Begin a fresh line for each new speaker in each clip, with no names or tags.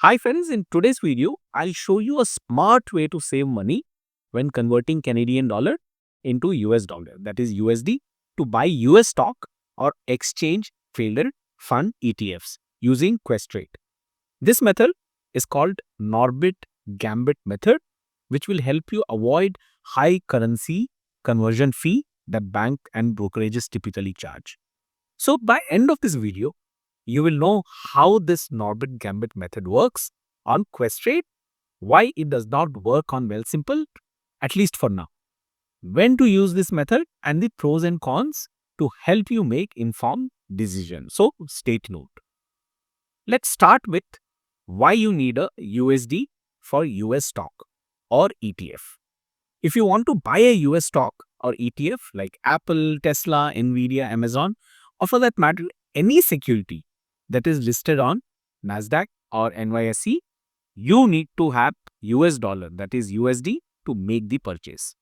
Hi friends, in today's video, I'll show you a smart way to save money when converting Canadian dollar into US dollar, that is USD, to buy US stock or exchange traded fund ETFs using Questrade. This method is called Norbert Gambit method, which will help you avoid high currency conversion fee that bank and brokerages typically charge. So by end of this video, you will know how this Norbert Gambit method works on Questrade, why it does not work on Wealthsimple, at least for now, when to use this method, and the pros and cons to help you make informed decisions. So stay tuned. Let's start with why you need a USD for US stock or ETF. If you want to buy a US stock or ETF like Apple, Tesla, Nvidia, Amazon, or for that matter, any security that is listed on NASDAQ or NYSE, you need to have US dollar, that is USD, to make the purchase.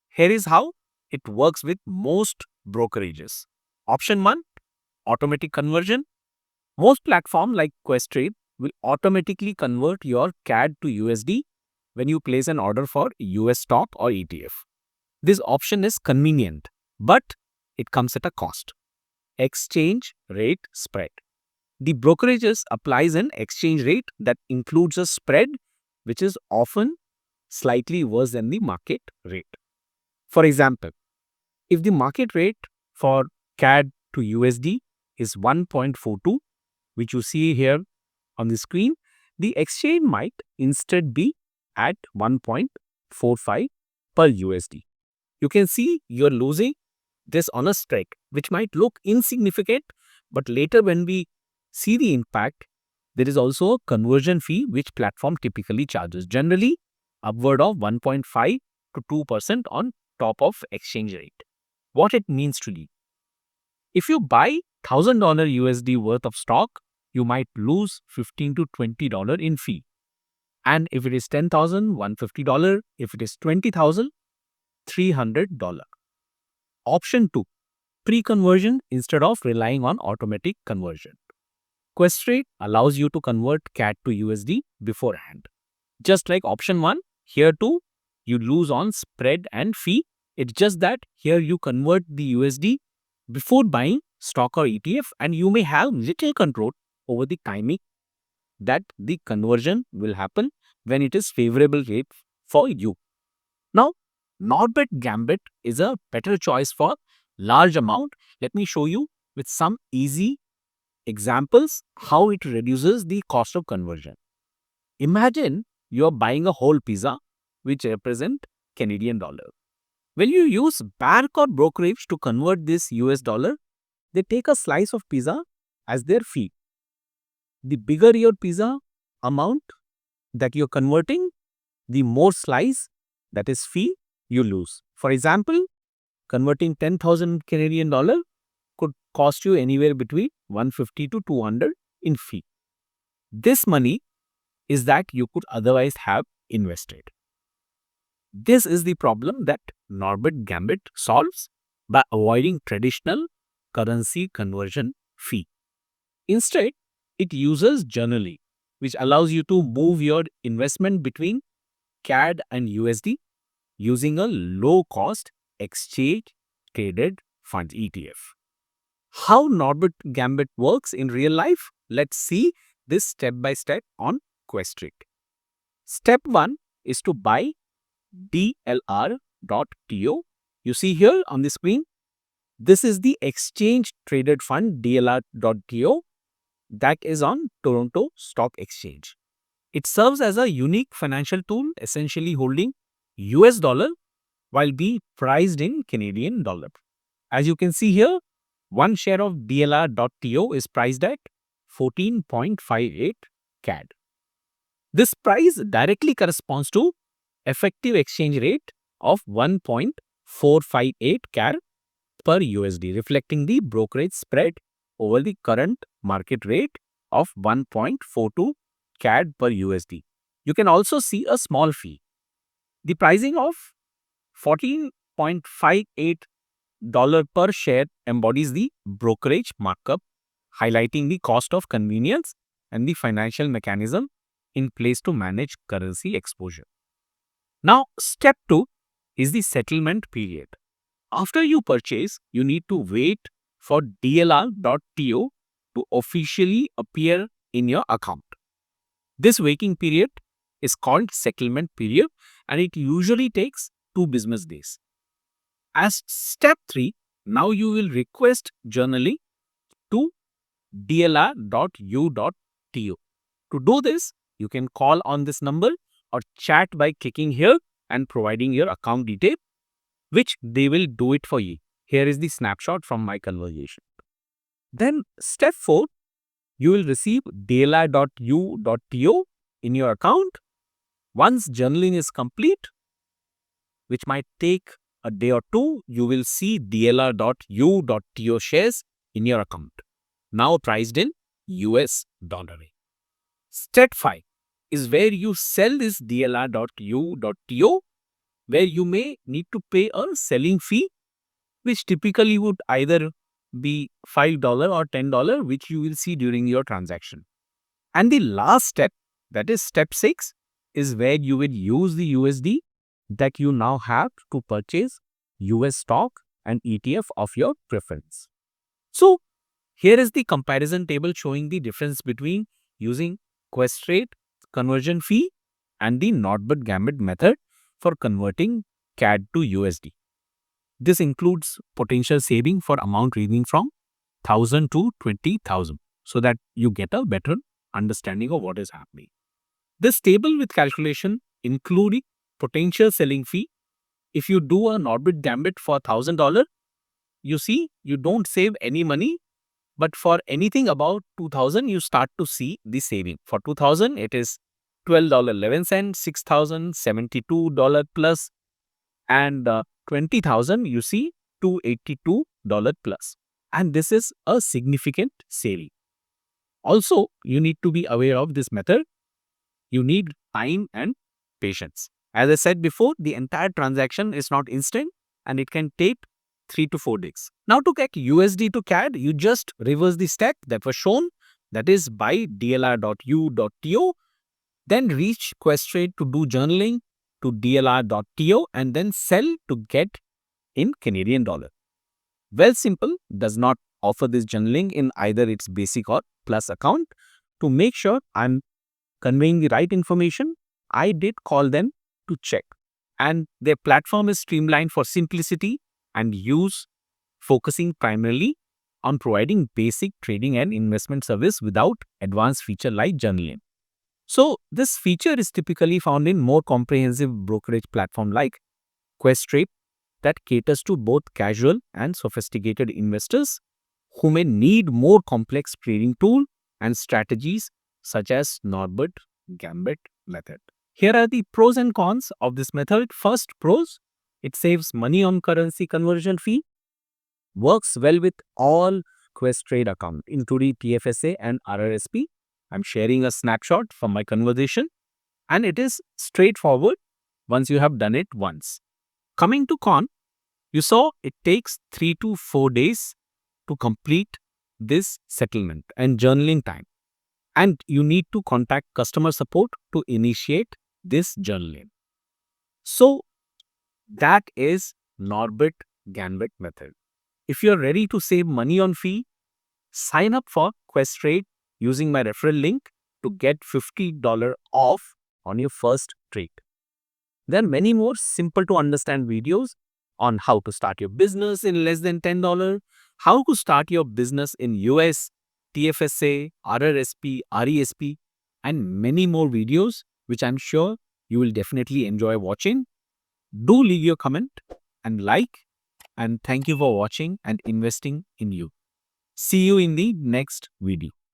Here is how it works with most brokerages. Option 1, automatic conversion. Most platforms like Questrade will automatically convert your CAD to USD when you place an order for US stock or ETF. This option is convenient, but it comes at a cost. Exchange rate spread. The brokerages applies an exchange rate that includes a spread which is often slightly worse than the market rate. For example, if the market rate for CAD to USD is 1.42, which you see here on the screen, the exchange might instead be at 1.45 per USD. You can see you're losing this on a strike, which might look insignificant, but later when we see the impact, there is also a conversion fee which platform typically charges, generally upward of 1.5 to 2% on top of exchange rate. What it means to you? If you buy $1,000 USD worth of stock, you might lose $15 to $20 in fee. And if it is $10,000, $150. If it is $20,000, $300. Option 2, pre-conversion instead of relying on automatic conversion. Questrade allows you to convert CAD to USD beforehand. Just like option 1, here too, you lose on spread and fee. It's just that here you convert the USD before buying stock or ETF, and you may have little control over the timing that the conversion will happen when it is favorable rate for you. Now, Norbert Gambit is a better choice for large amount. Let me show you with some easy examples how it reduces the cost of conversion. Imagine you are buying a whole pizza which represent Canadian dollar. When you use bank or brokerage to convert this US dollar, they take a slice of pizza as their fee. The bigger your pizza amount that you're converting, the more slice, that is fee, you lose. For example, converting 10,000 Canadian dollar could cost you anywhere between 150 to 200 in fee. This money is that you could otherwise have invested. This is the problem that Norbert Gambit solves by avoiding traditional currency conversion fee. Instead, it uses journaling, which allows you to move your investment between CAD and USD using a low-cost exchange traded fund ETF. How Norbert Gambit works in real life? Let's see this step by step on Questrade. Step 1 is to buy DLR.TO. You see here on the screen, this is the exchange traded fund DLR.TO that is on Toronto Stock Exchange. It serves as a unique financial tool, essentially holding US dollar while being priced in Canadian dollar. As you can see here, one share of DLR.TO is priced at 14.58 CAD. This price directly corresponds to effective exchange rate of 1.458 CAD per USD, reflecting the brokerage spread over the current market rate of 1.42 CAD per USD. You can also see a small fee. The pricing of $14.58 per share embodies the brokerage markup, highlighting the cost of convenience and the financial mechanism in place to manage currency exposure. Now, step 2 is the settlement period. After you purchase, you need to wait for DLR.TO to officially appear in your account. This waiting period is called settlement period, and it usually takes 2 business days. As step 3, now you will request journaling to DLR.U.TO. To do this, you can call on this number or chat by clicking here and providing your account detail, which they will do it for you. Here is the snapshot from my conversation. Then step 4, you will receive DLR.U.TO in your account. Once journaling is complete, which might take a day or two, you will see DLR.U.TO shares in your account, now priced in US dollar. Step 5 is where you sell this DLR.U.TO, where you may need to pay a selling fee, which typically would either be $5 or $10, which you will see during your transaction. And the last step, that is step 6, is where you will use the USD that you now have to purchase US stock and ETF of your preference. So, here is the comparison table showing the difference between using Questrade conversion fee and the Norbert Gambit method for converting CAD to USD. This includes potential saving for amount ranging from 1,000 to 20,000, so that you get a better understanding of what is happening. This table with calculation including potential selling fee. If you do a Norbert Gambit for $1,000, you see you don't save any money, but for anything about 2,000, you start to see the saving. For 2,000, it is $12.11, 6,000, $72 plus, and 20,000, you see $282 plus. And this is a significant saving. Also, you need to be aware of this method. You need time and patience. As I said before, the entire transaction is not instant and it can take 3 to 4 days. Now to get USD to CAD, you just reverse the step that was shown, that is buy DLR.U.TO, then reach Questrade to do journaling to DLR.TO and then sell to get in Canadian dollar. Well Simple does not offer this journaling in either its basic or plus account. To make sure I'm conveying the right information, I did call them to check, and their platform is streamlined for simplicity and use, focusing primarily on providing basic trading and investment service without advanced feature like journaling. So this feature is typically found in more comprehensive brokerage platform like Questrade that caters to both casual and sophisticated investors who may need more complex trading tool and strategies such as Norbert Gambit method. Here are the pros and cons of this method. First, pros: it saves money on currency conversion fee, works well with all Questrade accounts, including TFSA and RRSP. I'm sharing a snapshot from my conversation, and it is straightforward once you have done it once. Coming to con, you saw it takes 3 to 4 days to complete this settlement and journaling time, and you need to contact customer support to initiate this journaling. So that is Norbert Gambit method. If you're ready to save money on fee, sign up for Questrade using my referral link to get $50 off on your first trade. There are many more simple to understand videos on how to start your business in less than $10, how to start your business in US, TFSA, RRSP, RESP, and many more videos which I'm sure you will definitely enjoy watching. Do leave your comment and like, and thank you for watching and investing in you. See you in the next video.